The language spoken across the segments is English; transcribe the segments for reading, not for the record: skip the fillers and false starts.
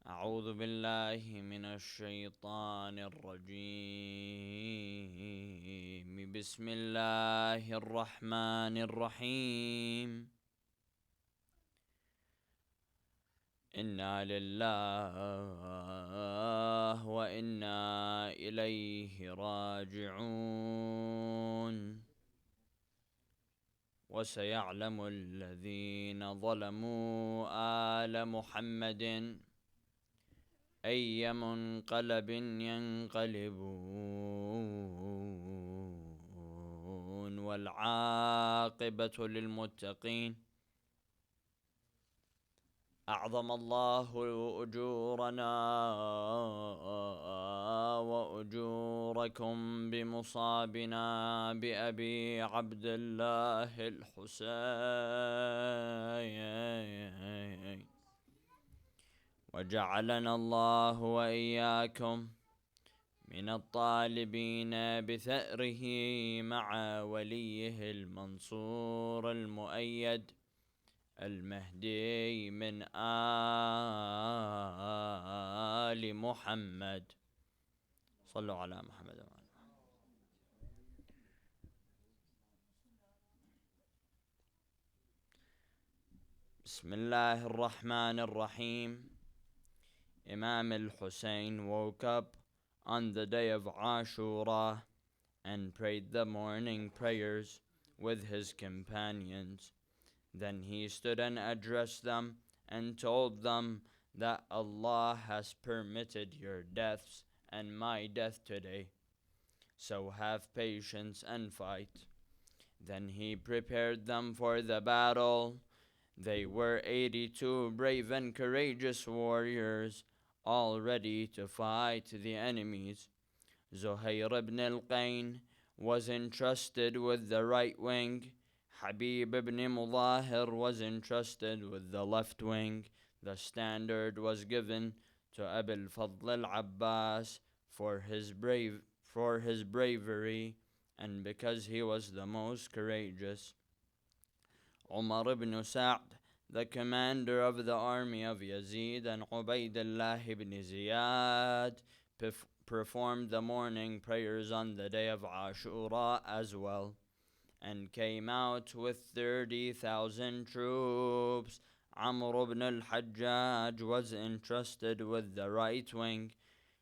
أعوذ بالله من الشيطان الرجيم. بسم الله الرحمن الرحيم. إنا لله وإنا إليه راجعون. وسيعلم الذين ظلموا آل محمد أي منقلب ينقلبون والعاقبة للمتقين. أعظم الله أجورنا وأجوركم بمصابنا بأبي عبد الله الحسين، وجعلنا الله وإياكم من الطالبين بثأره مع وليه المنصور المؤيد المهدي من آل محمد. صلوا على محمد. بسم الله الرحمن الرحيم. Imam al-Hussein woke up on the day of Ashura and prayed the morning prayers with his companions. Then he stood and addressed them and told them that Allah has permitted your deaths and my death today, so have patience and fight. Then he prepared them for the battle. They were 82 brave and courageous warriors, all ready to fight the enemies. Zuhair ibn al-Qayn was entrusted with the right wing. Habib ibn Mudahir was entrusted with the left wing. The standard was given to Abil Fadl al-Abbas for his bravery and because he was the most courageous. Umar ibn Sa'd, the commander of the army of Yazid, and Ubaydullah ibn Ziyad performed the morning prayers on the day of Ashura as well, and came out with 30,000 troops. Amr ibn al-Hajjaj was entrusted with the right wing,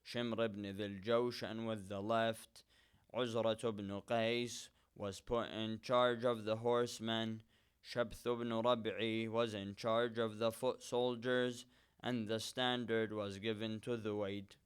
Shimr ibn Dhil Jawshan with the left. Uzrat ibn Qais was put in charge of the horsemen. Shabth ibn Rabi'i was in charge of the foot soldiers, and the standard was given to Dhuwayd.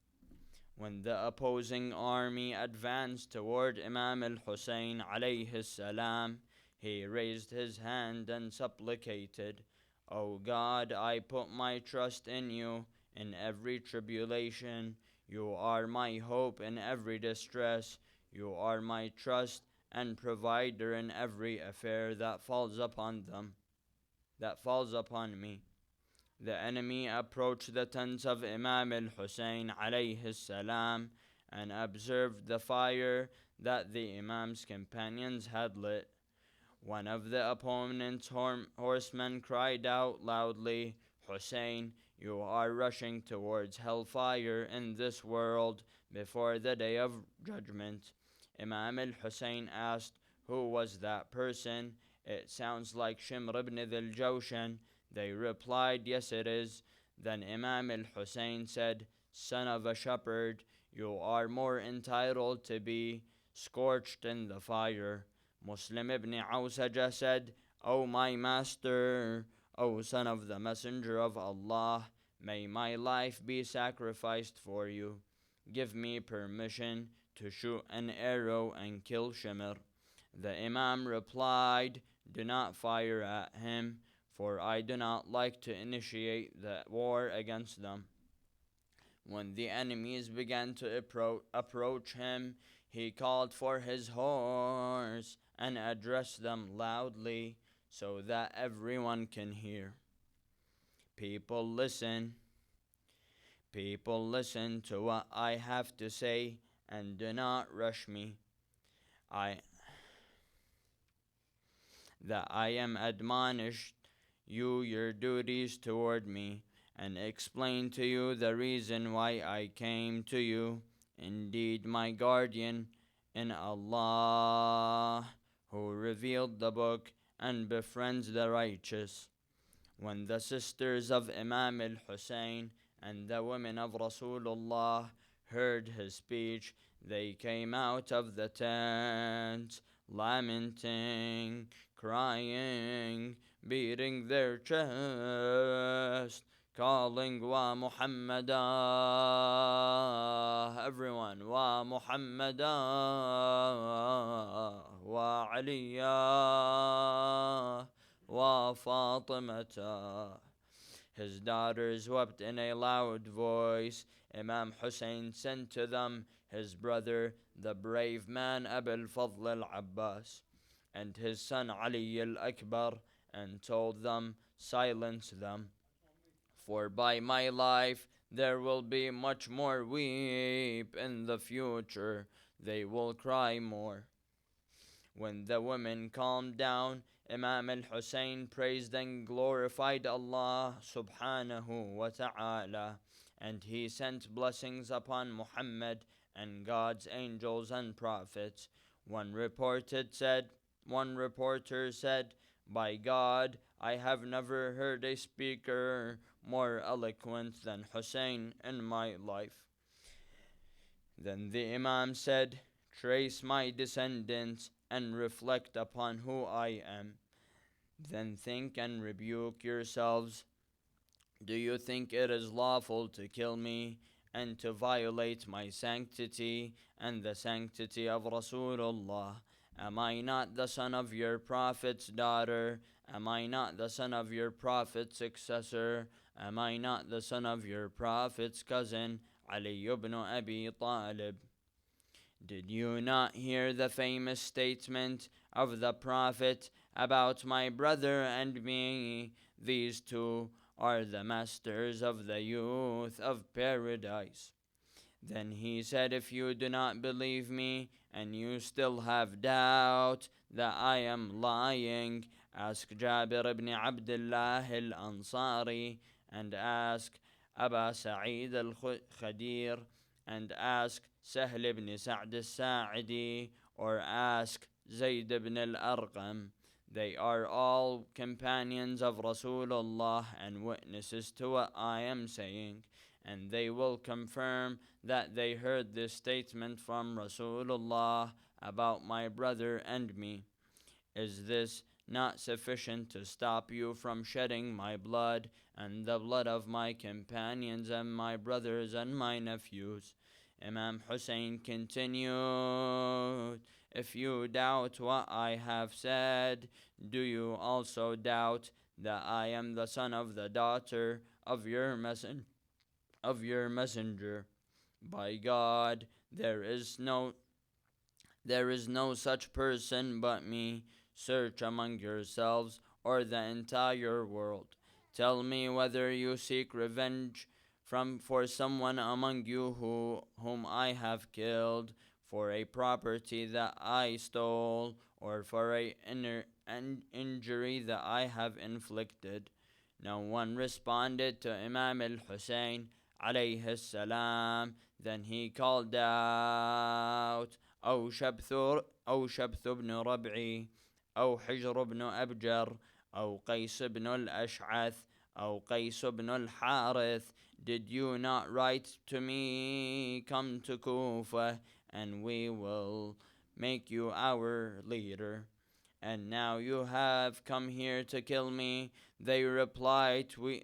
When the opposing army advanced toward Imam al-Hussein alayhi salam, he raised his hand and supplicated, "O God, I put my trust in you in every tribulation. You are my hope in every distress. You are my trust and provider in every affair that falls upon me." The enemy approached the tents of Imam al-Hussein alayhi salam and observed the fire that the Imam's companions had lit. One of the opponent's horsemen cried out loudly, "Hussein, you are rushing towards hellfire in this world before the day of judgment." Imam al-Hussein asked, "Who was that person?" "It sounds like Shimr ibn Dhil Jawshan." They replied, "Yes, it is." Then Imam al-Hussein said, "Son of a shepherd, you are more entitled to be scorched in the fire." Muslim ibn Awsajah said, "O my master, O son of the messenger of Allah, may my life be sacrificed for you. Give me permission to shoot an arrow and kill Shimr." The Imam replied, "Do not fire at him, for I do not like to initiate the war against them." When the enemies began to approach him, he called for his horse and addressed them loudly so that everyone can hear. People listen to what I have to say and do not rush me. That I am admonished you your duties toward me, and explain to you the reason why I came to you. Indeed, my guardian in Allah, who revealed the book and befriends the righteous. When the sisters of Imam al-Hussein and the women of Rasulullah heard his speech, they came out of the tent, lamenting, crying, beating their chest, calling Wa Muhammadah, everyone, Wa Muhammadah, Wa Aliyah, Wa Fatimata. His daughters wept in a loud voice. Imam Hussein sent to them his brother, the brave man Abul Fadl al-Abbas, and his son Ali al-Akbar, and told them, silence them, for by my life there will be much more weep in the future. They will cry more. When the women calmed down, Imam al-Hussein praised and glorified Allah subhanahu wa ta'ala, and he sent blessings upon Muhammad and God's angels and prophets. One reporter said, by God, I have never heard a speaker more eloquent than Hussein in my life. Then the Imam said, trace my descendants and reflect upon who I am. Then think and rebuke yourselves. Do you think it is lawful to kill me and to violate my sanctity and the sanctity of Rasulullah? Am I not the son of your prophet's daughter? Am I not the son of your prophet's successor? Am I not the son of your prophet's cousin, Ali ibn Abi Talib? Did you not hear the famous statement of the Prophet about my brother and me? These two are the masters of the youth of paradise. Then he said, if you do not believe me and you still have doubt that I am lying, ask Jabir ibn Abdullah al-Ansari, and ask Aba Sa'id al-Khadir, and ask Sahl ibn Sa'd al-Sa'idi, or ask Zayd ibn al-Arqam. They are all companions of Rasulullah and witnesses to what I am saying, and they will confirm that they heard this statement from Rasulullah about my brother and me. Is this not sufficient to stop you from shedding my blood and the blood of my companions and my brothers and my nephews? Imam Hussein continued, if you doubt what I have said, do you also doubt that I am the son of the daughter of your messenger? By God, there is no such person but me. Search among yourselves or the entire world. Tell me whether you seek revenge for someone among you whom I have killed, for a property that I stole, or for an injury that I have inflicted. No one responded to Imam al-Hussein alayhi salam. Then he called out, أو شبث بن ربعي أو حجر بن أبجر أو قيس بن الأشعث أو قيس بن الحارث, did you not write to me, come to Kufa and we will make you our leader? And now you have come here to kill me. They replied, we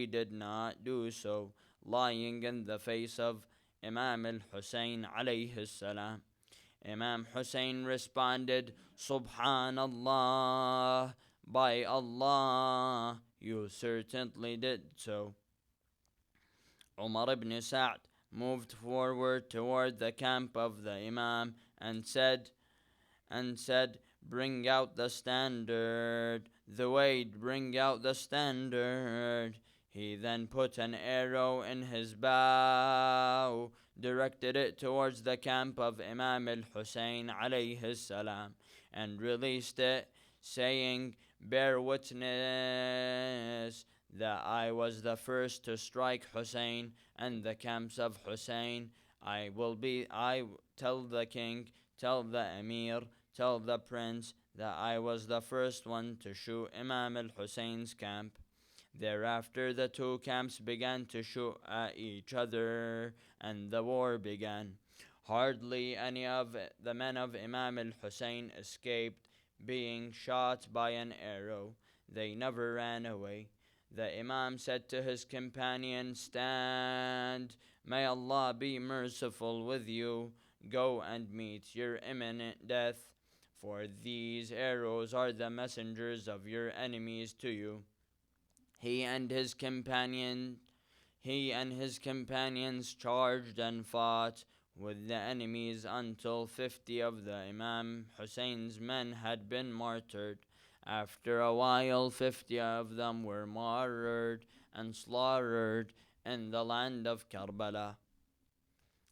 did not do so, lying in the face of Imam al-Hussein alayhi salam. Imam Hussein responded, Subhanallah, by Allah, you certainly did so. Umar ibn Sa'd moved forward toward the camp of the Imam and said, bring out the standard. Bring out the standard. He then put an arrow in his bow, directed it towards the camp of Imam al-Hussein alayhi salam, and released it, saying, bear witness that I was the first to strike Hussein and the camps of Hussein. I tell the king, tell the emir, tell the prince that I was the first one to shoot Imam al Hussein's camp. Thereafter, the two camps began to shoot at each other, and the war began. Hardly any of the men of Imam al Hussein escaped being shot by an arrow. They never ran away. The Imam said to his companion, "Stand, may Allah be merciful with you. Go and meet your imminent death, for these arrows are the messengers of your enemies to you." He and his companion he and his companions charged and fought with the enemies until 50 of the Imam Hussein's men had been martyred. After a while, 50 of them were martyred and slaughtered in the land of Karbala.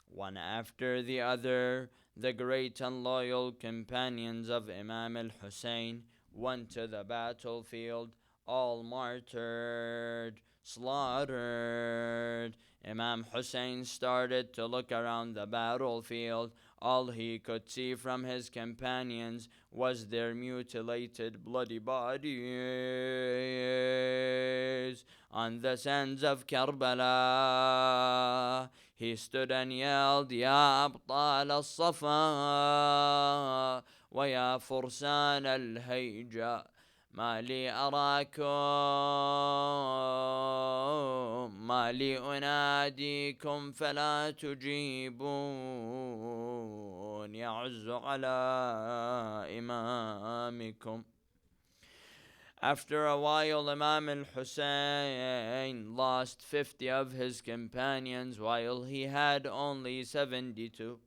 One after the other, the great and loyal companions of Imam al Hussein went to the battlefield, all martyred, slaughtered. Imam Hussein started to look around the battlefield. All he could see from his companions was their mutilated, bloody bodies on the sands of Karbala. He stood and yelled, "Ya أبطال الصفا ويا فرسان الهيجة ما لي أراكم ما لي أناديكم فلا تجيبون يعز على إمامكم." After a while, Imam al-Hussein lost 50 of his companions while he had only 72.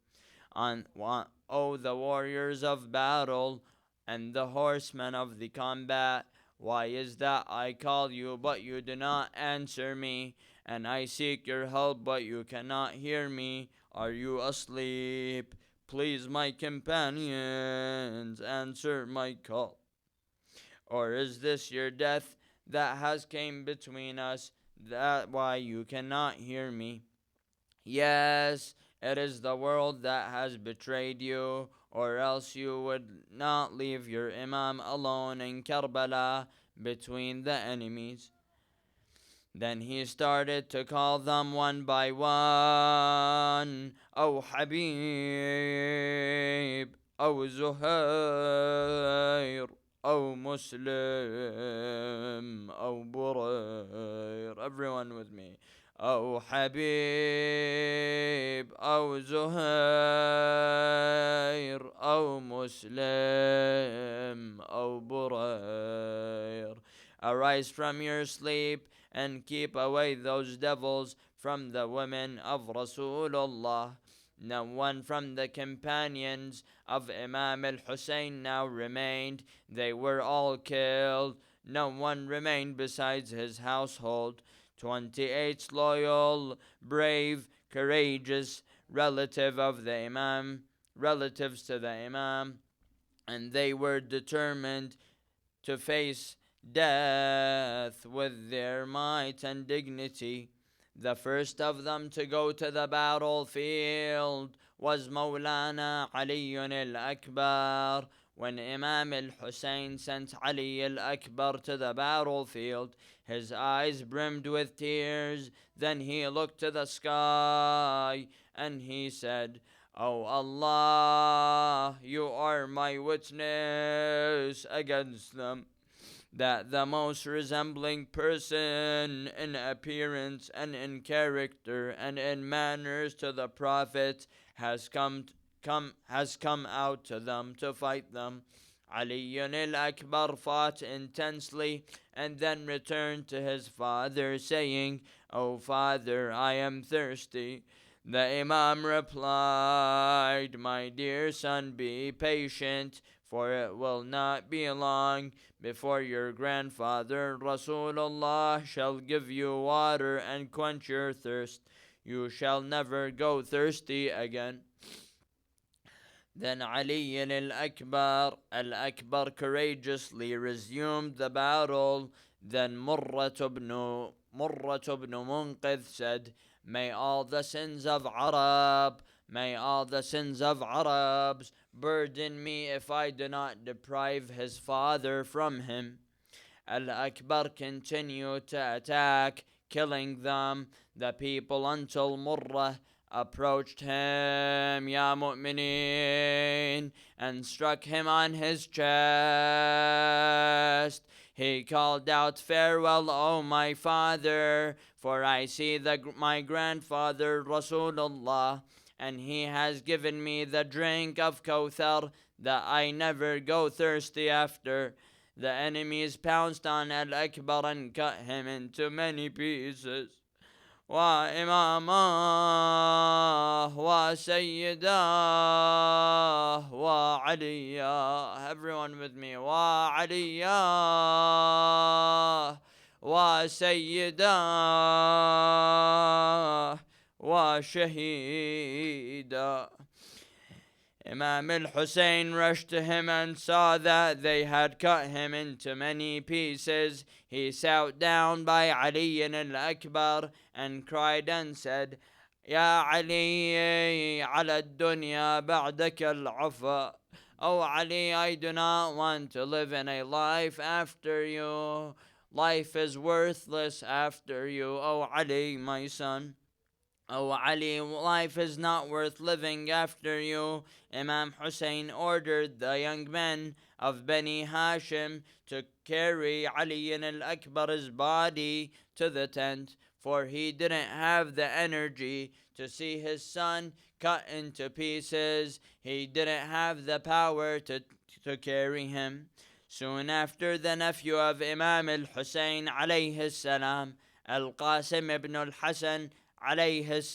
O the warriors of battle and the horsemen of the combat, why is that I call you, but you do not answer me, and I seek your help, but you cannot hear me? Are you asleep? Please, my companions, answer my call. Or is this your death that has came between us, that why you cannot hear me? Yes, it is the world that has betrayed you, or else you would not leave your Imam alone in Karbala between the enemies. Then he started to call them one by one. "O Habib, O Zuhair, O Muslim, O Burair." Everyone with me. "O Habib, O Zuhair, O Muslim, O Burair. Arise from your sleep and keep away those devils from the women of Rasulullah." No one from the companions of Imam al-Hussein now remained. They were all killed. No one remained besides his household. 28 loyal, brave, courageous relatives to the Imam, and they were determined to face death with their might and dignity. The first of them to go to the battlefield was Mawlana Ali al-Akbar. When Imam al-Hussein sent Ali al-Akbar to the battlefield, his eyes brimmed with tears. Then he looked to the sky and he said, "O Allah, you are my witness against them, that the most resembling person in appearance and in character and in manners to the Prophet has come out to them to fight them." Ali al-Akbar fought intensely and then returned to his father saying, "O father, I am thirsty." The Imam replied, "My dear son, be patient, for it will not be long before your grandfather Rasulullah shall give you water and quench your thirst. You shall never go thirsty again." Then Ali al-Akbar courageously resumed the battle. Then Murrat ibn Munqidh said, May all the sins of Arabs burden me if I do not deprive his father from him. Al-Akbar continued to attack, killing the people, until Murrah approached him, Ya Mu'mineen, and struck him on his chest. He called out, Farewell, O my father, for I see my grandfather Rasulullah, and he has given me the drink of Kawthar that I never go thirsty after. The enemies pounced on Al-Akbar and cut him into many pieces. وإماماه وسيداه وعلياه. Everyone with me. وعلياه وسيداه وشهيدا. Imam al-Hussein rushed to him and saw that they had cut him into many pieces. He sat down by Ali al-Akbar and cried and said, Ya Ali, ala dunya ba'daka al-afa. Oh Ali, I do not want to live in a life after you. Life is worthless after you, O Ali, my son. Oh Ali, life is not worth living after you. Imam Hussein ordered the young men of Bani Hashim to carry Ali al-Akbar's body to the tent, for he didn't have the energy to see his son cut into pieces. He didn't have the power to carry him. Soon after, the nephew of Imam al-Hussein alayhi salam, Al-Qasim ibn al-Hasan alayhima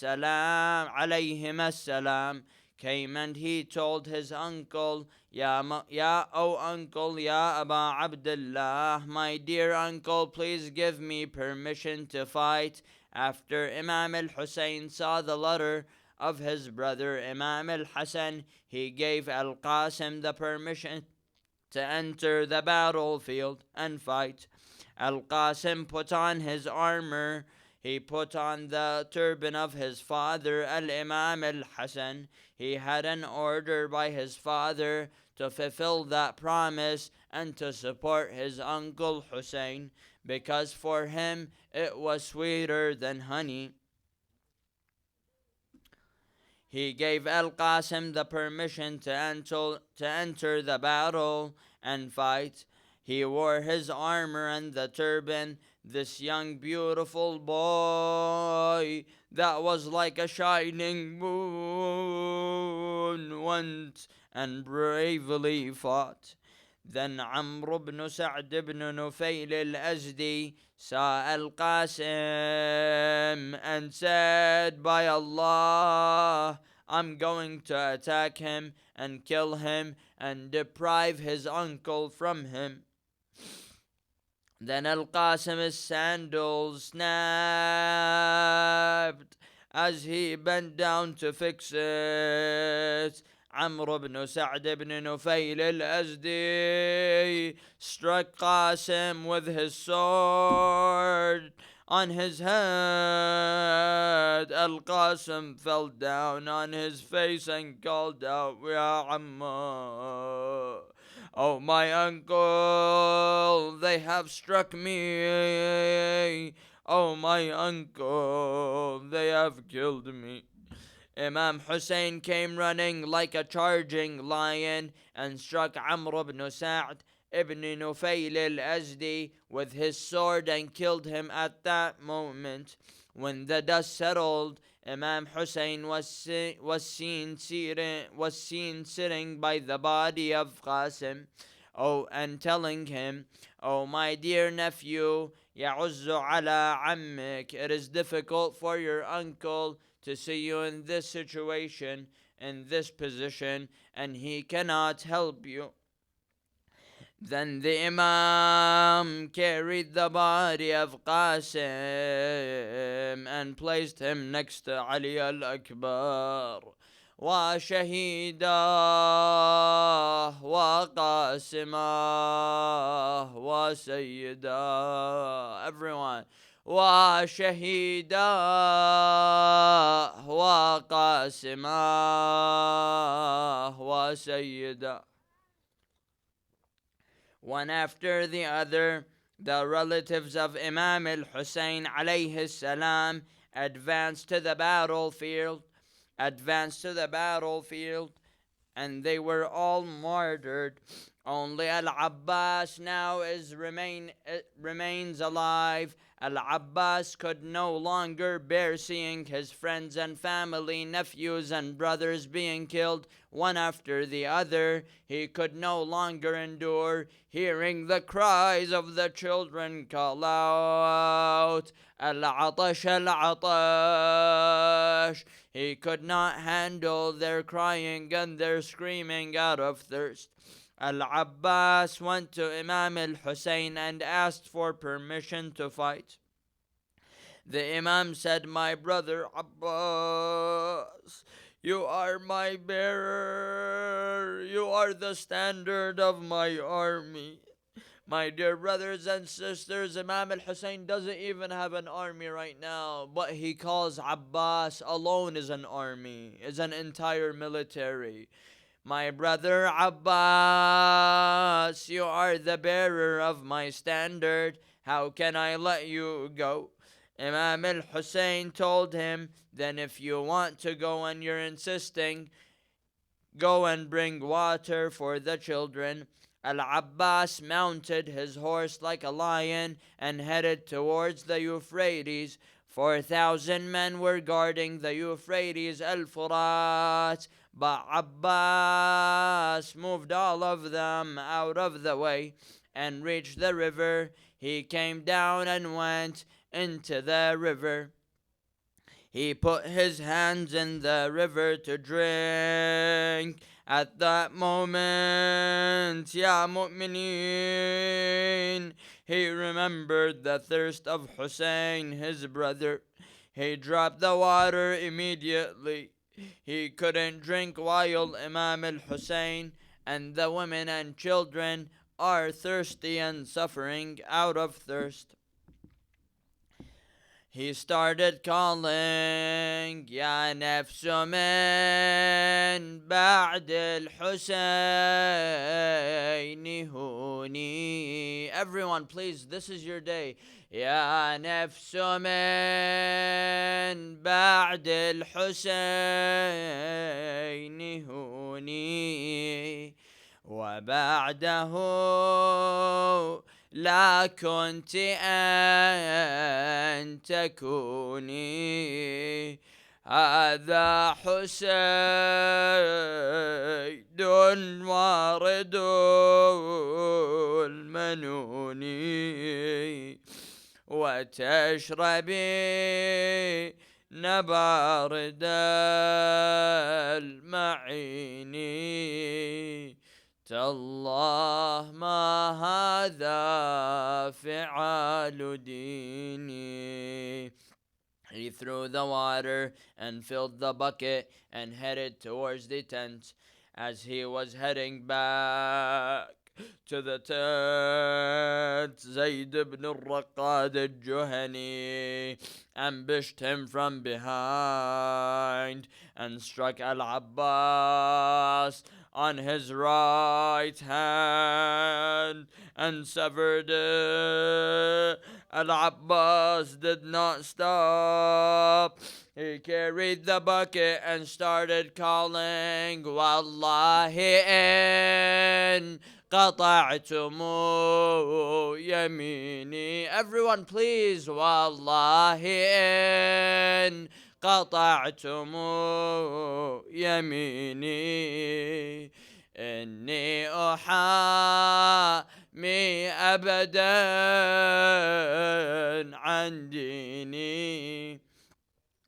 salam, came, and he told his uncle, Ya uncle, Ya Aba Abdullah, my dear uncle, please give me permission to fight. After Imam al-Hussein saw the letter of his brother Imam al-Hasan, he gave Al-Qasim the permission to enter the battlefield and fight. Al-Qasim put on his armor. He put on the turban of his father, Al-Imam al-Hasan. He had an order by his father to fulfill that promise and to support his uncle Hussein, because for him it was sweeter than honey. He gave Al-Qasim the permission to enter the battle and fight. He wore his armor and the turban. This young beautiful boy that was like a shining moon went and bravely fought. Then Amr ibn Sa'd ibn Nufayl al-Azdi saw Al-Qasim and said, By Allah, I'm going to attack him and kill him and deprive his uncle from him. Then Al-Qasim's sandals snapped as he bent down to fix it. Amr ibn Sa'd ibn Nufayl al-Azdi struck Qasim with his sword on his head. Al-Qasim fell down on his face and called out, Ya Amma, Oh my uncle, they have struck me. Oh my uncle, they have killed me. Imam Hussein came running like a charging lion and struck Amr ibn Sa'd ibn Nufayl al-Azdi with his sword and killed him at that moment. When the dust settled, Imam Hussein was seen sitting by the body of Qasim, and telling him, Oh my dear nephew, يعز على عمك, it is difficult for your uncle to see you in this situation, in this position, and he cannot help you. Then the Imam carried the body of Qasim and placed him next to Ali al-Akbar. وشهيداه وقاسماه وسيداه. Everyone. وشهيداه وقاسماه وسيداه. One after the other, the relatives of Imam al-Hussein alayhi salam advanced to the battlefield, and they were all martyred. Only Al-Abbas now remains alive. Al-Abbas could no longer bear seeing his friends and family, nephews and brothers being killed one after the other. He could no longer endure hearing the cries of the children call out, Al-Atash, Al-Atash. He could not handle their crying and their screaming out of thirst. Al-Abbas went to Imam al-Hussein and asked for permission to fight. The Imam said, "My brother Abbas, you are my bearer. You are the standard of my army." My dear brothers and sisters, Imam al-Hussein doesn't even have an army right now, but he calls Abbas alone as an army, as an entire military. My brother Abbas, you are the bearer of my standard. How can I let you go? Imam al-Hussein told him, "Then if you want to go and you're insisting, go and bring water for the children." Al-Abbas mounted his horse like a lion and headed towards the Euphrates. 4,000 men were guarding the Euphrates al-Furat, but Abbas moved all of them out of the way and reached the river. He came down and went into the river. He put his hands in the river to drink. At that moment, Ya Mu'mineen, he remembered the thirst of Hussein, his brother. He dropped the water immediately. He couldn't drink while Imam al-Hussein and the women and children are thirsty and suffering out of thirst. He started calling, "Ya nafsu min ba'd al-Hussein huni." Everyone, please, this is your day. "Ya nafsu min ba'd al-Hussein huni wa ba'dahu لا كنت أن تكوني. هذا حسين وارد المنون وتشربي نبارد المعين. تالله ما هذا فعال ديني." He threw the water and filled the bucket and headed towards the tent. As he was heading back to the tent, Zayd ibn al-Raqqad al-Juhani ambushed him from behind and struck Al-Abbas on his right hand and severed it. Al-Abbas did not stop. He carried the bucket and started calling, "Wallahi in قطعتم يميني." Everyone please, "Wallahi in قطعتم يميني إني أحامي أبدا عن ديني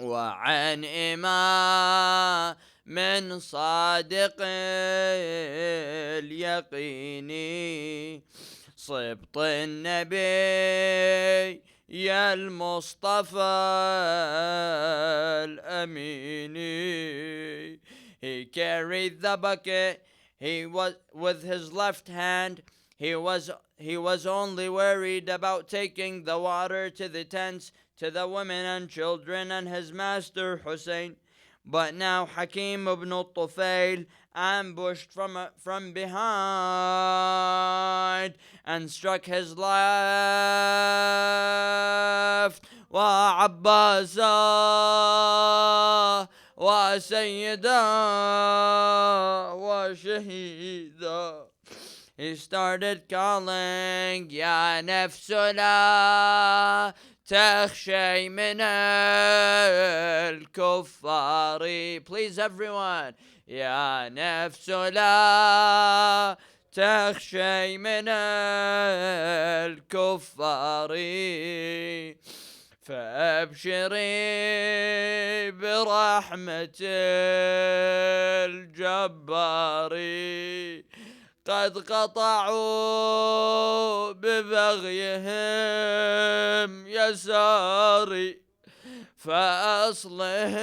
وعن إمام من صادق اليقين صبط النبي يا المصطفى الأمين He carried the bucket. He was with his left hand. He was only worried about taking the water to the tents, to the women and children and his master Hussein. But now Hakim ibn al-Tufail ambushed from behind and struck his left. وعباسا وسيدا وشهيدا. He started calling, يا نفس لا تخشي من الكفار. Please everyone. يا نفس لا تخشي من الكفار فأبشري برحمة الجبار قد قطعوا ببغيهم يساري فأصلهم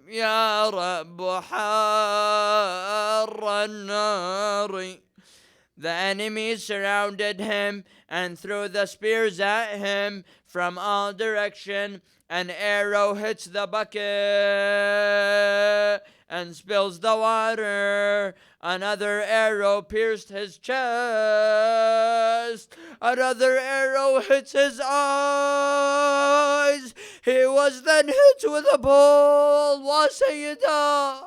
يا رب حر النار. The enemies surrounded him and threw the spears at him from all directions. An arrow hits the bucket and spills the water. Another arrow pierced his chest. Another arrow hits his eyes. He was then hit with a ball. وسيدا.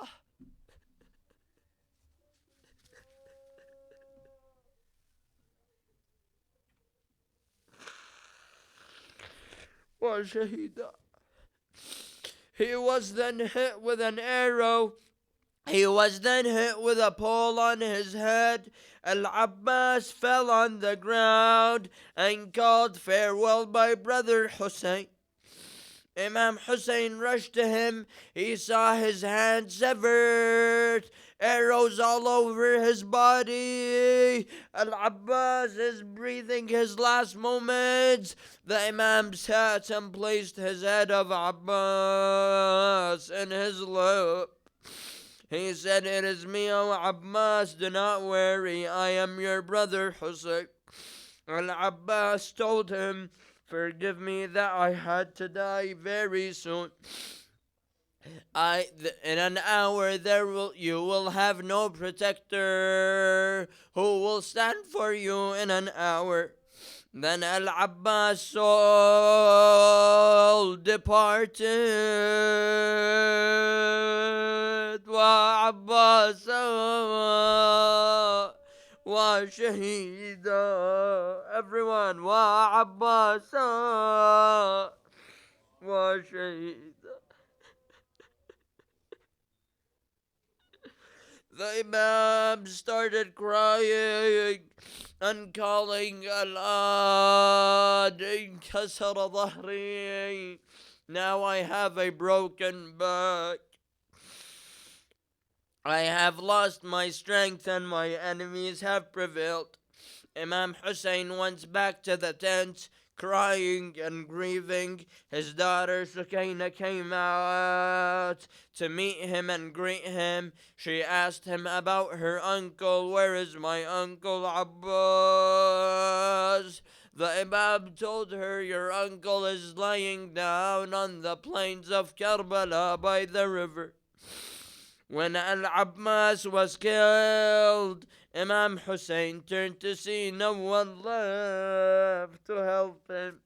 وشهيدا. He was then hit with an arrow. He was then hit with a pole on his head. Al-Abbas fell on the ground and called, farewell, my brother Hussein. Imam Hussein rushed to him. He saw his hand severed, arrows all over his body. Al-Abbas is breathing his last moments. The Imam sat and placed his head of Abbas in his lap. He said, it is me, O Abbas, do not worry, I am your brother Hussein. Al-Abbas told him, forgive me that I had to die very soon. In an hour you will have no protector who will stand for you in an hour. Then Al-Abbas' soul departed. وعباسا وشهيدا. Everyone, وعباسا وشهيدا. The Imam started crying and calling, Allah, inkasara dhahri. Now I have a broken back. I have lost my strength and my enemies have prevailed. Imam Hussein went back to the tent, crying and grieving. His daughter Sukaina came out to meet him and greet him. She asked him about her uncle. Where is my uncle Abbas? The Imam told her, your uncle is lying down on the plains of Karbala by the river. When Al-Abbas was killed, Imam Hussein turned to see no one left to help him.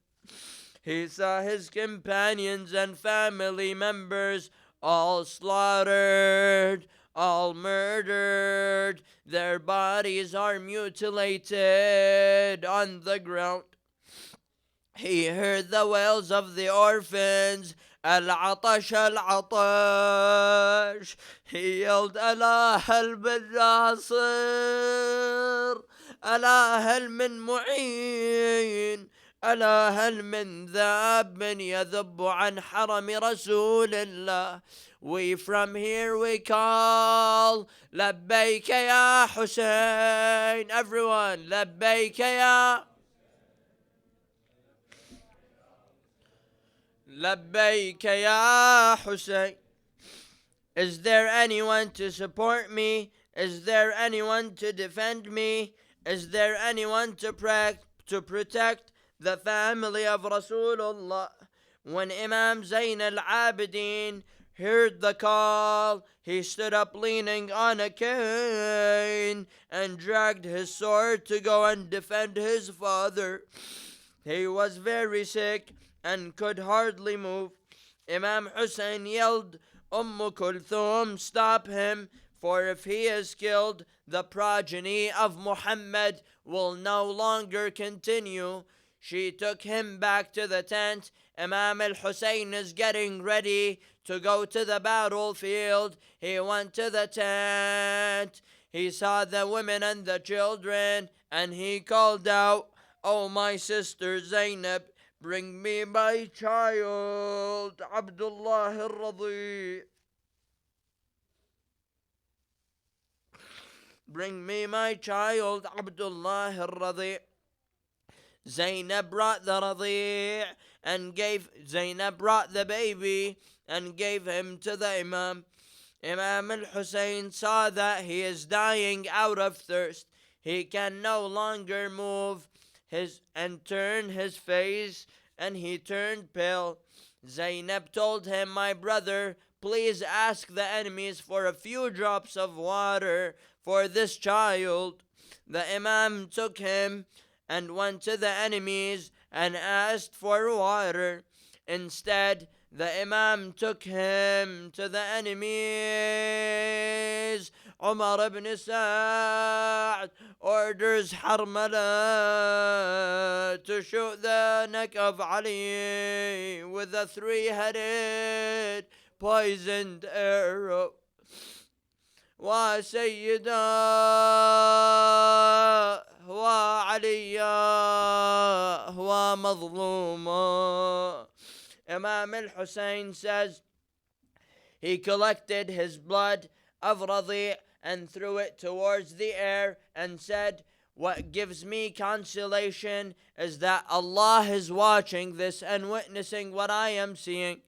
He saw his companions and family members all slaughtered, all murdered. Their bodies are mutilated on the ground. He heard the wails of the orphans. العطش العطش. He yelled, ألا هل من ناصر؟ ألا هل من معين؟ ألا هل من ذاب يذب عن حرم رسول الله? We from here we call لبيك يا حسين. Everyone, لبيك يا لبيك يا حسين. Is there anyone to support me? Is there anyone to defend me? Is there anyone to protect the family of Rasulullah? When Imam Zayn al-Abidin heard the call, he stood up leaning on a cane and dragged his sword to go and defend his father. He was very sick and could hardly move. Imam Hussein yelled, Kulthum, stop him, for if he is killed, the progeny of Muhammad will no longer continue. She took him back to the tent. Imam al-Hussein is getting ready to go to the battlefield. He went to the tent. He saw the women and the children, and he called out, Oh, my sister Zainab, bring me my child, Abdullah al-Radi. Bring me my child, Abdullah al-Radi. Zainab brought the Radi and Zainab brought the baby and gave him to the Imam. Imam al-Hussein saw that he is dying out of thirst. He can no longer move and turn his face, and he turned pale. Zainab told him, My brother, please ask the enemies for a few drops of water for this child. The Imam took him and went to the enemies and asked for water. Instead, the Imam took him to the enemies. Umar ibn Sa'd orders Harmala to shoot the neck of Ali with a 3-headed poisoned arrow. وسيدا وعليا ومظلوما. Imam al-Hussein says, he collected his blood of Radi and threw it towards the air and said, What gives me consolation is that Allah is watching this and witnessing what I am seeing.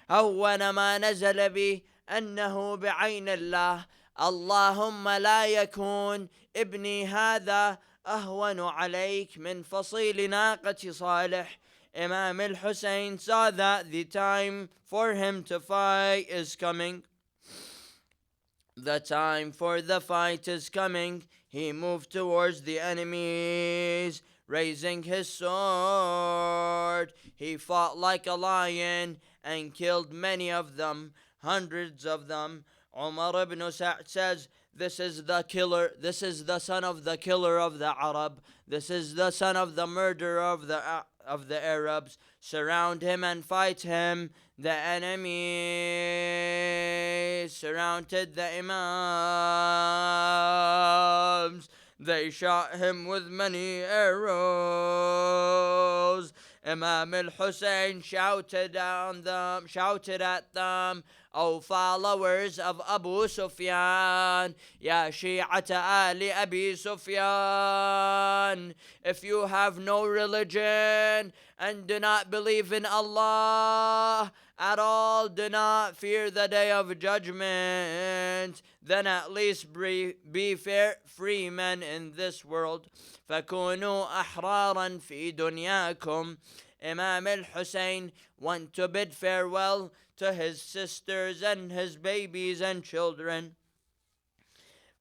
أول ما نزل بي أنه بعين الله اللهم لا يكون ابني هذا أهون عليك من فصيل ناقة صالح. Imam al-Hussein saw that the time for him to fight is coming. The time for the fight is coming. He moved towards the enemies, raising his sword. He fought like a lion and killed many of them, hundreds of them. Umar ibn Sa'd says, This is the killer, this is the son of the killer of the Arab, this is the son of the murderer of the Arabs. Surround him and fight him. The enemies surrounded the Imams. They shot him with many arrows. Imam al-Hussein shouted at them, O followers of Abu Sufyan, Ya Shi'ata Ali Abi Sufyan, if you have no religion and do not believe in Allah at all, do not fear the day of judgment, then at least be free men in this world. فَكُونُوا أَحْرَارًا فِي دُنْيَاكُمْ. Imam al-Hussein went to bid farewell to his sisters and his babies and children,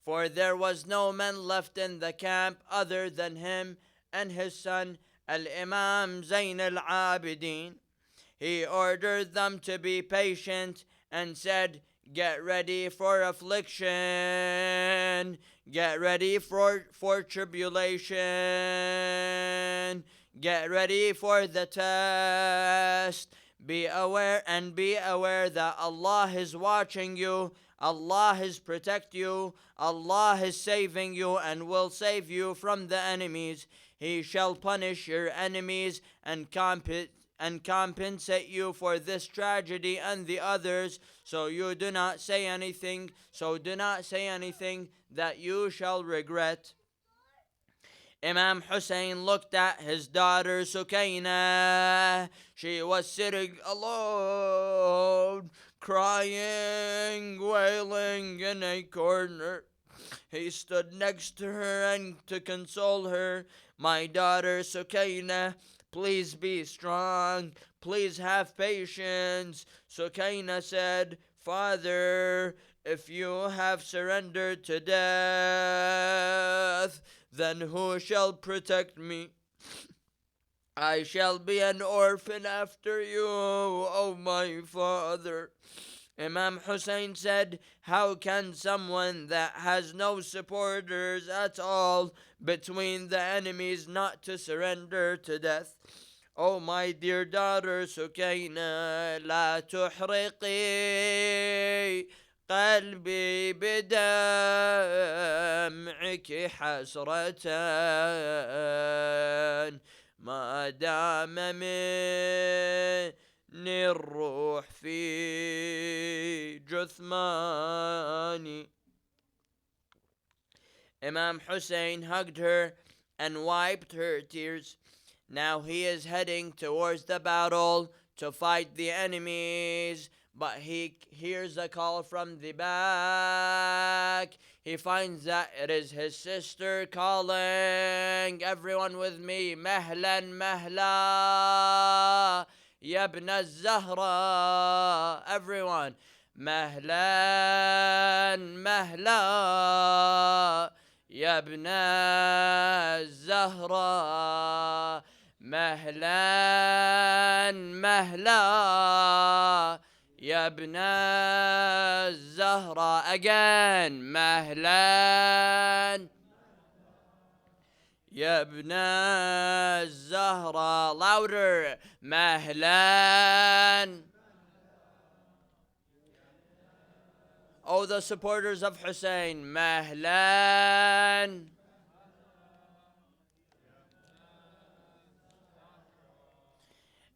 for there was no man left in the camp other than him and his son Al-Imam Zayn al-Abidin. He ordered them to be patient and said, Get ready for affliction, get ready for tribulation, get ready for the test. Be aware that Allah is watching you, Allah is protecting you, Allah is saving you and will save you from the enemies. He shall punish your enemies and compensate you for this tragedy and the others, so do not say anything that you shall regret. Imam Hussein looked at his daughter Sukaina. She was sitting alone, crying, wailing in a corner. He stood next to her and to console her. My daughter Sukaina, please be strong. Please have patience. Sukaina said, Father, if you have surrendered to death, then who shall protect me? I shall be an orphan after you, O my father. Imam Hussein said, how can someone that has no supporters at all between the enemies not to surrender to death? Oh my dear daughter Sukaina, لا تحرقي قلبي بدمعك حسرة ما دام مني الروح في جثماني. Imam Hussein hugged her and wiped her tears. Now he is heading towards the battle to fight the enemies, but he hears a call from the back. He finds that it is his sister calling. Everyone with me. Mahlan mahla. Yabna Zahra. Everyone. Mahlan mahla. Yabna Zahra. مهلا مهلا يا ابن الزهراء. Again. مهلا يا ابن الزهراء. Louder. مهلا. Oh, the supporters of Hussein. مهلا.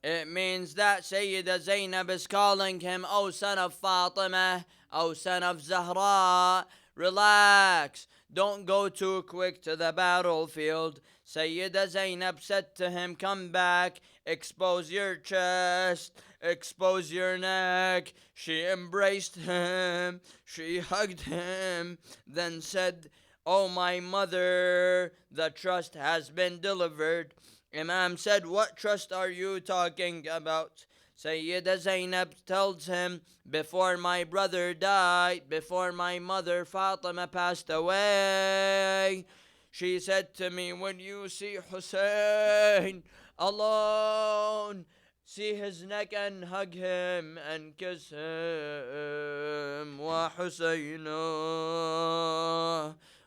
It means that Sayyida Zainab is calling him, O son of Fatima, O son of Zahra, relax. Don't go too quick to the battlefield. Sayyida Zainab said to him, come back, expose your chest, expose your neck. She embraced him, she hugged him, then said, O my mother, the trust has been delivered. Imam said, what trust are you talking about? Sayyida Zainab tells him, before my brother died, before my mother Fatima passed away, she said to me, when you see Hussein alone, see his neck and hug him and kiss him. Wa Husseina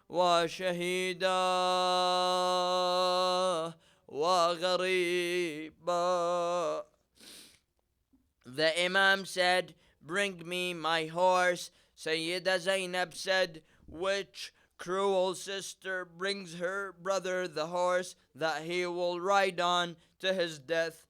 wa shahida وغريبا. The Imam said, bring me my horse. Sayyida Zainab said, which cruel sister brings her brother the horse that he will ride on to his death?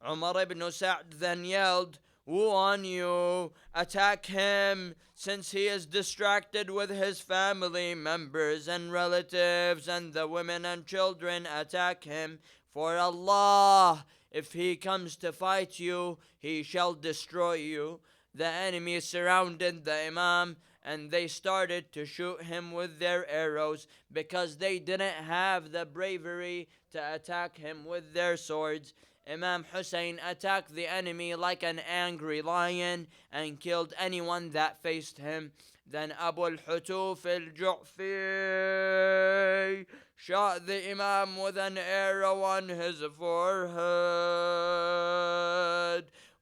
Umar ibn Sa'd then yelled, woe on you, attack him, since he is distracted with his family members and relatives, and the women and children attack him. For Allah, if he comes to fight you, he shall destroy you. The enemy surrounded the Imam, and they started to shoot him with their arrows because they didn't have the bravery to attack him with their swords. Imam Hussein attacked the enemy like an angry lion and killed anyone that faced him. Then Abu al-Hutuf al-Ju'fi shot the Imam with an arrow on his forehead.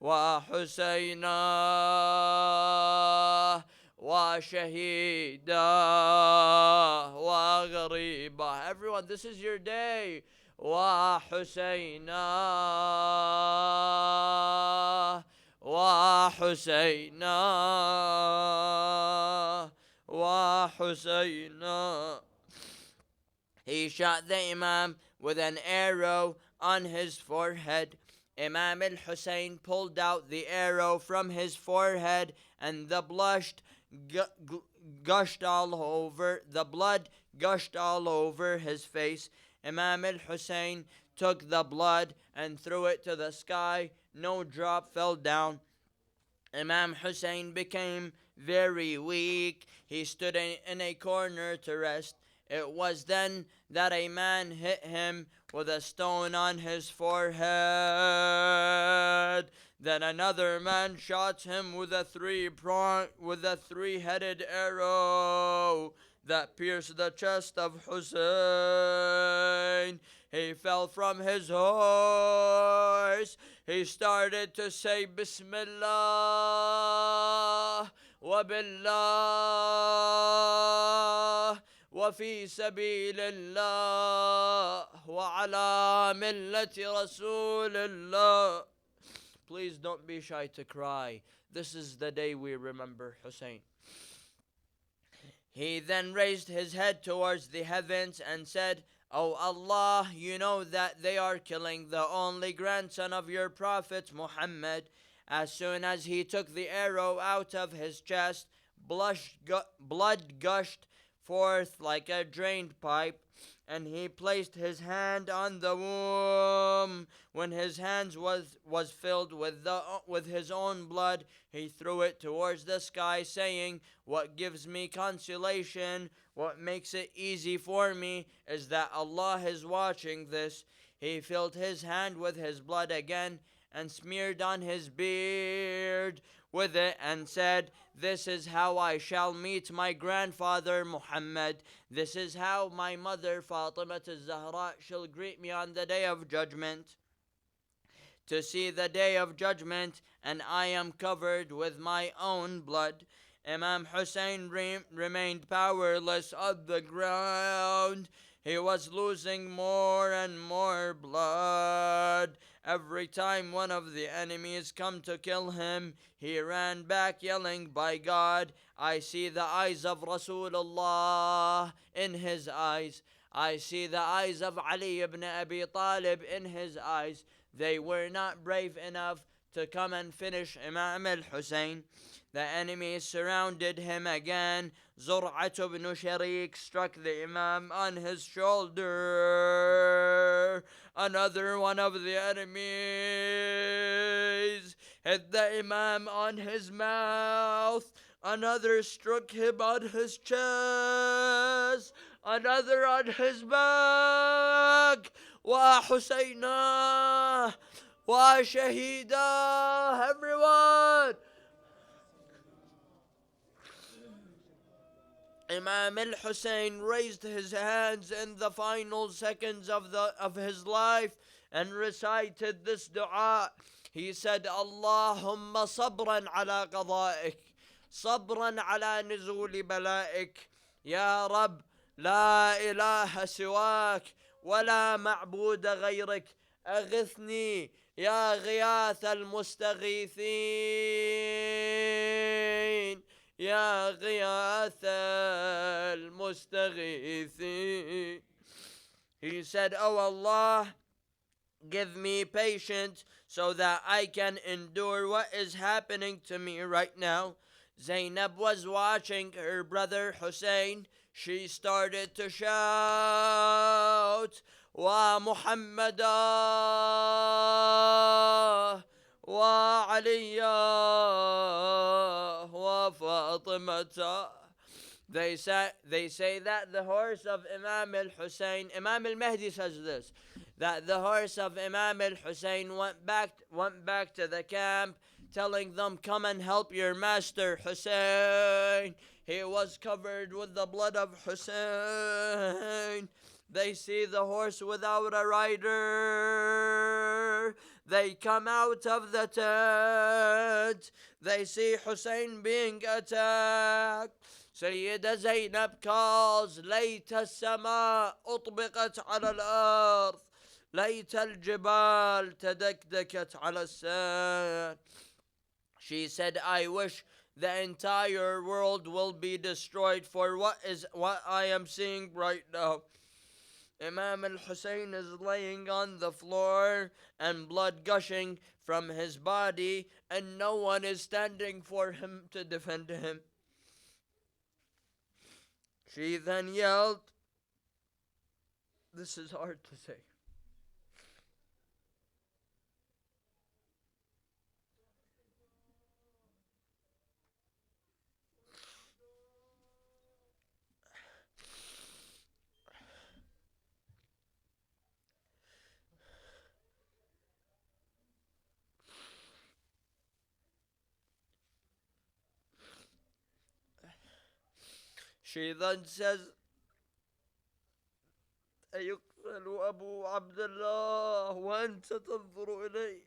Wa Husayna wa Shahida wa Ghariba. Everyone, this is your day. Wa Husayna wa Husayna wa Husayna. He shot the Imam with an arrow on his forehead. Imam al-Hussein pulled out the arrow from his forehead, and the blood gushed all over his face. Imam al-Hussein took the blood and threw it to the sky. No drop fell down. Imam Hussein became very weak. He stood in a corner to rest. It was then that a man hit him with a stone on his forehead. Then another man shot him with a three-headed arrow that pierced the chest of Hussein. He fell from his horse. He started to say Bismillah wa billah wa fi sabilillah wa ala millati Rasulillah. Please don't be shy to cry. This is the day we remember Hussein. He then raised his head towards the heavens and said, O Allah, you know that they are killing the only grandson of your Prophet Muhammad. As soon as he took the arrow out of his chest, blood gushed forth like a drained pipe, and he placed his hand on the womb. When his hands was filled with his own blood, he threw it towards the sky, saying, What gives me consolation, what makes it easy for me, is that Allah is watching this. He filled his hand with his blood again, and smeared on his beard with it, and said, This is how I shall meet my grandfather Muhammad. This is how my mother Fatima al-Zahra shall greet me on the day of judgment. To see the day of judgment, and I am covered with my own blood. Imam Hussein remained powerless on the ground. He was losing more and more blood. Every time one of the enemies come to kill him, he ran back yelling, By God, I see the eyes of Rasulullah in his eyes. I see the eyes of Ali ibn Abi Talib in his eyes. They were not brave enough to come and finish Imam al-Hussein. The enemies surrounded him again. Zur'at ibn Sharik struck the Imam on his shoulder. Another one of the enemies hit the Imam on his mouth. Another struck him on his chest. Another on his back. Wa Husayna, wa Shahida, everyone. Imam al-Hussein raised his hands in the final seconds of his life and recited this dua. He said, Allahumma sabran ala qada'ik, sabran ala nuzuli bala'ik, Ya Rab, la ilaha siwak, ولا معبود غيرك أغثني يا غياث المستغيثين يا غياث المستغيثين. He said, Oh Allah, give me patience so that I can endure what is happening to me right now. Zainab was watching her brother Hussein. She started to shout, Wa Muhammadah, Wa Aliyah, Wa Fatimata. They say that the horse of Imam al-Hussein, Imam al-Mahdi says this, that the horse of Imam al-Hussein went back to the camp, telling them, Come and help your master Hussein. He was covered with the blood of Hussein. They see the horse without a rider. They come out of the tent. They see Hussein being attacked. Sayyida Zainab calls, ليت السماء أطبقت على الأرض ليت الجبال تدكدكت على السان. She said, I wish the entire world will be destroyed for what I am seeing right now. Imam al-Hussein is laying on the floor and blood gushing from his body, and no one is standing for him to defend him. She then yelled, this is hard to say. She then says, أيقتل أبو عبد الله وأنت تنظر إليه.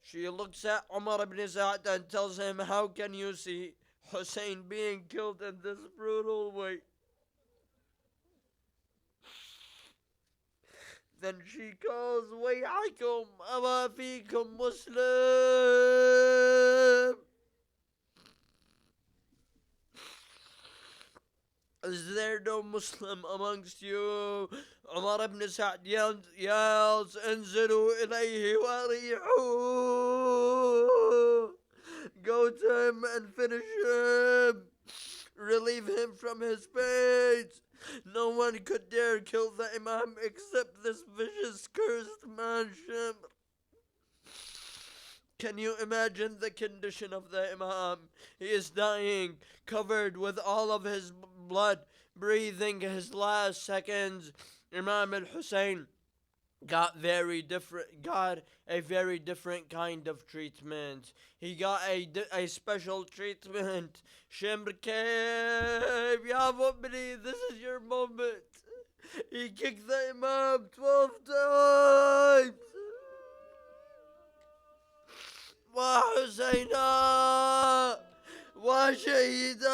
She looks at Umar ibn Sa'd and tells him, how can you see Hussein being killed in this brutal way? Then she calls, ويحكم أما فيكم مسلم. Is there no Muslim amongst you? Umar ibn Sa'd yells, انزلوا إليه وأريحوه. Go to him and finish him. Relieve him from his pains. No one could dare kill the Imam except this vicious, cursed man, Shimr. Can you imagine the condition of the Imam? He is dying, covered with all of his blood, breathing his last seconds. Imam al-Hussein got a very different kind of treatment. He got a special treatment. Shimr came, Ya Mu'mini, this is your moment. He kicked the Imam 12 times. Wa Husayna, wa Shahida.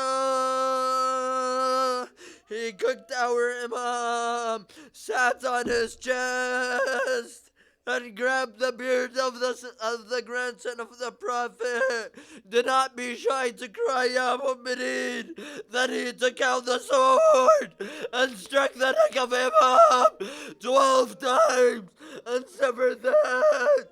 He cooked our Imam, sat on his chest, and grabbed the beard of the grandson of the Prophet. Do not be shy to cry, Ya Mu'mineen. Then he took out the sword and struck the neck of Imam 12 times and severed the head.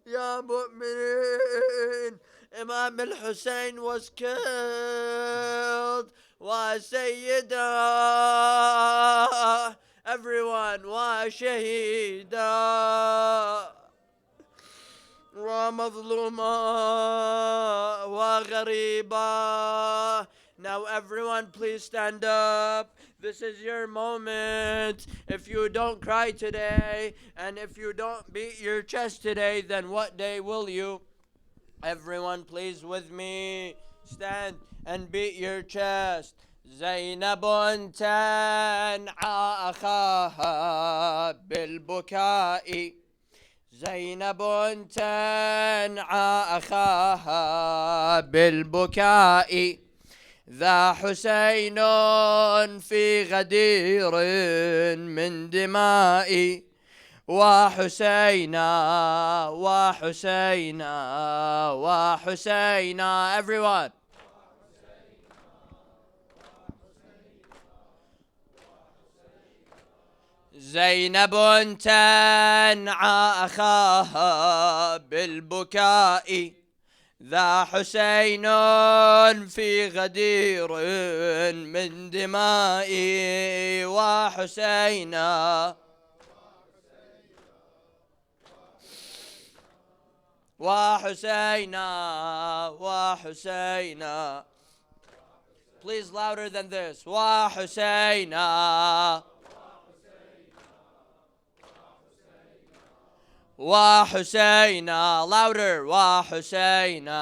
Ya Mu'mineen, Imam al-Hussein was killed. Wa Sayyida, everyone, wa Shahida, wa Mazluma, wa Ghariba. Now everyone please stand up. This is your moment. If you don't cry today, and if you don't beat your chest today, then what day will you? Everyone please with me. Stand and beat your chest. زينب تنعى أخاها بالبكاء. زينب تنعى أخاها بالبكاء. ذا حسين في غدير من دمائي. وحسينا وحسينا وحسينا. Everyone. زينب تنعى أخاها بالبكاء. ذا حسين في غدير من دمائي. وحسينا وحسينا وحسينا. Please louder than this. وحسينا وحسينا. Louder. وحسينا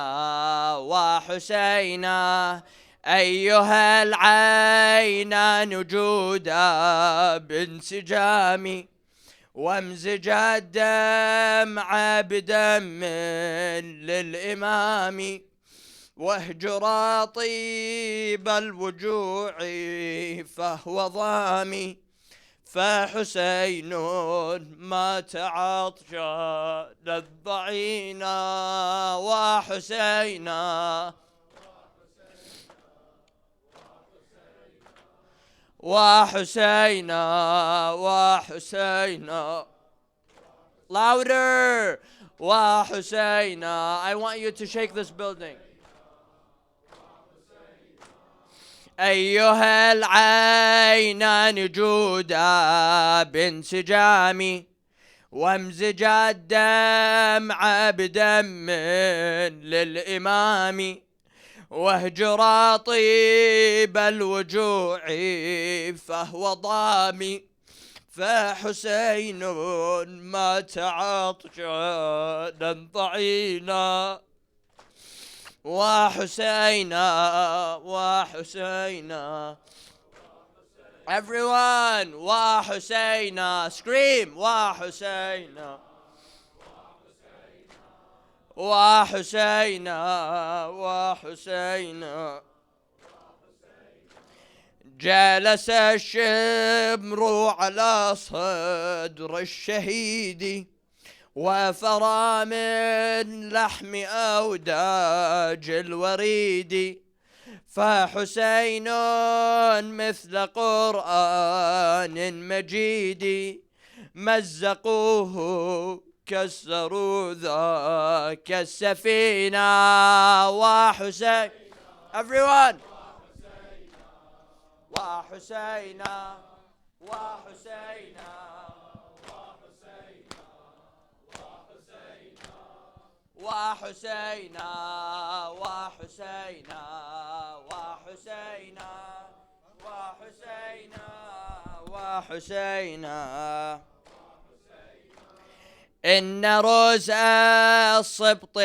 وحسينا. أيها العينان جودا بانسجام. وامزج الدمع بدم للإمام. واهجر طيب الوجوع فهو ضامي. فحسين مات عطشا الضعينا. وحسينا وحسينا وحسينا. Louder. وحسينا. I want you to shake this building. أيها العينان جودا بانسجام. وامزج الدمع بدم للإمام. واهجر طيب الوجوع فهو ضامي. فحسين مات عطشانا طعينا، وحسينا وحسينا. Everyone, وحسينا. Scream, وحسينا وحسينا وحسينا. جلس الشمر على صدر الشهيد، وفرى من لحم أوداج الوريد، فحسين مثل قرآن مجيد، مزقوه كسروا ذاك السفينة. وحسين. Everyone. وحسينا وحسينا وحسينا وحسينا وحسينا وحسينا وحسينا. إن رؤوس الصبط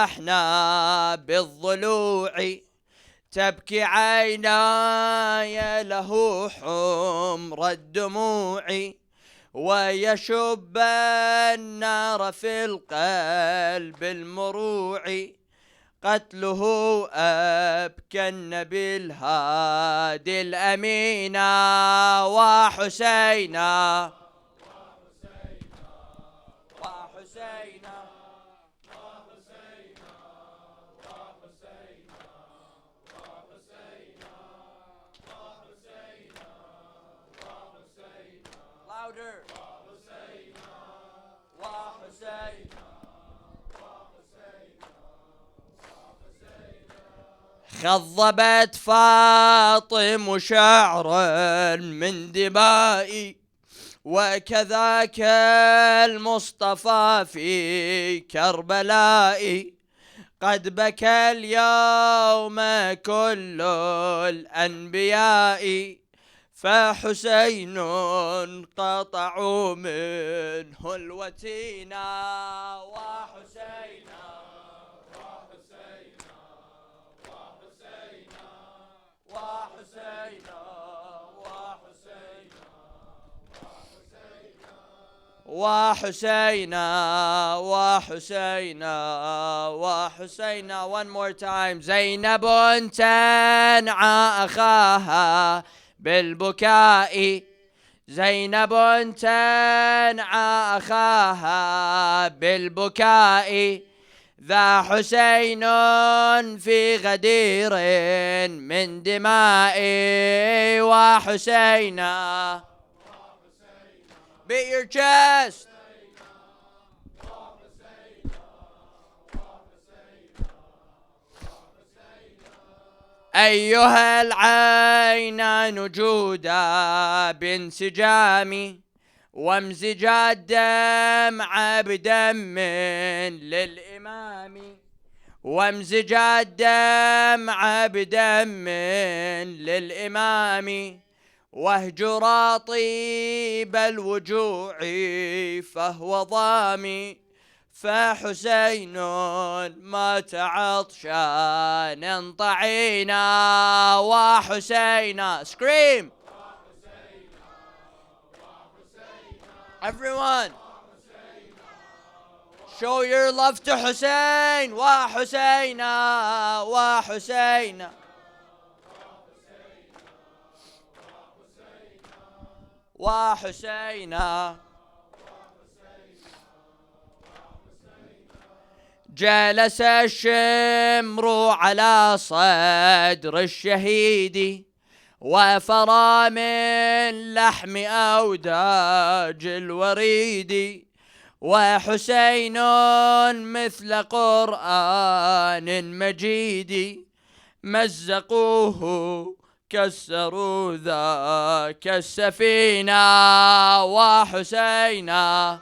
أحنا بالضلوع، تبكي عيناي له حمر الدموع، ويشب النار في القلب المروع، قتله أبكى النبي الهادي الأمينا. وحسينا وحسينا louder. خضبت فاطم شعرا من دمائي، وكذاك المصطفى في كربلاء، قد بكى اليوم كل الأنبياء، فحسين قطعوا منه الوتينا. وحسينا وحسينا وحسينا وحسينا وحسينا وحسينا. One more time. زينب تنعى أخاها بالبكاء، زينب تنعى أخاها بالبكاء، ذا حسين في غدير من دمائي. وحسينا. Beat your chest. أيها العينان جودا بانسجام، وامزجا الدمع بدم للإمام، وامزجا الدمع بدم للإمام، واهجرا طيب الوجوع فهو ضامي، فحسين مات عطشانا طعينا. وحسينا. Scream. Everyone. Show your love to Hussein. وحسينا وحسينا وحسينا. جلس الشمر على صدر الشهيد، وفرى من لحم أوداج الوريد، وحسين مثل قرآن مجيد، مزقوه كسروا ذاك السفينة. وحسينا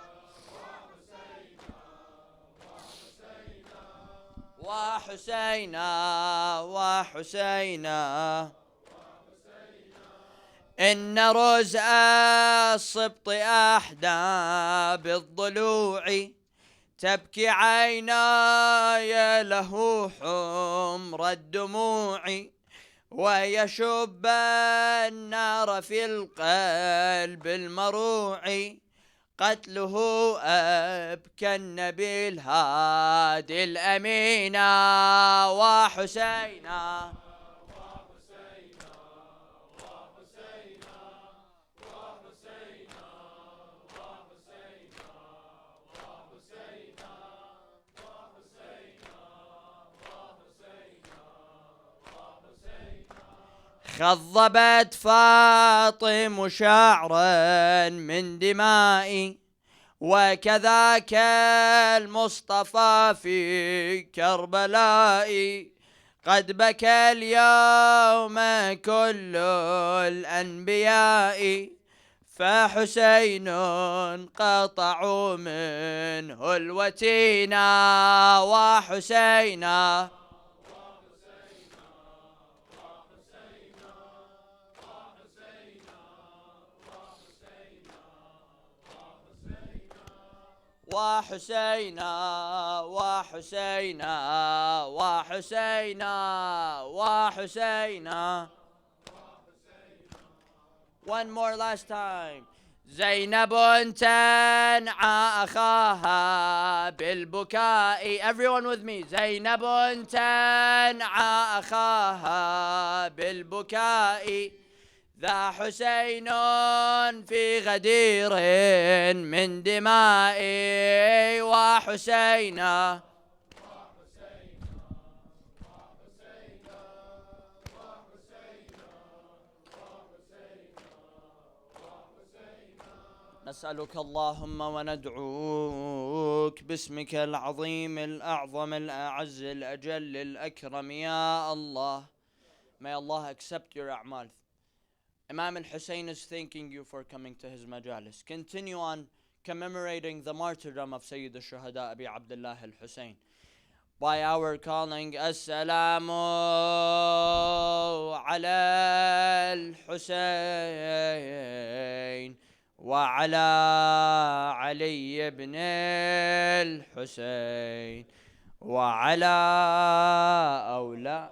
وحسينا وحسينا. إن رزء الصبط أحدى بالضلوع، تبكي عيناي له حمر الدموع، ويشب النار في القلب المروع، قتله أبكى النبي الهادي الأمينا وحسينا. خضبت فاطم شعرا من دمائي، وكذاك المصطفى في كربلاء، قد بكى اليوم كل الأنبياء، فحسين قطعوا منه الوتينا وحسينا. وحسينا وحسينا وحسينا وحسينا. One more last time. زينب تنعى أخاها بالبكاء. Everyone with me. زينب تنعى أخاها بالبكاء، ذا حسين في غدير من دمائي وحسينا. نسألك اللهم وندعوك باسمك العظيم الأعظم الأعز الأجل الأكرم يا الله. May Allah accept your a'mal. Imam al-Hussein is thanking you for coming to his majalis. Continue on commemorating the martyrdom of Sayyid al-Shuhada Abi Abdullah al-Hussein by our calling Assalamu ala al-Hussein wa ala Ali ibn al-Hussein wa ala awla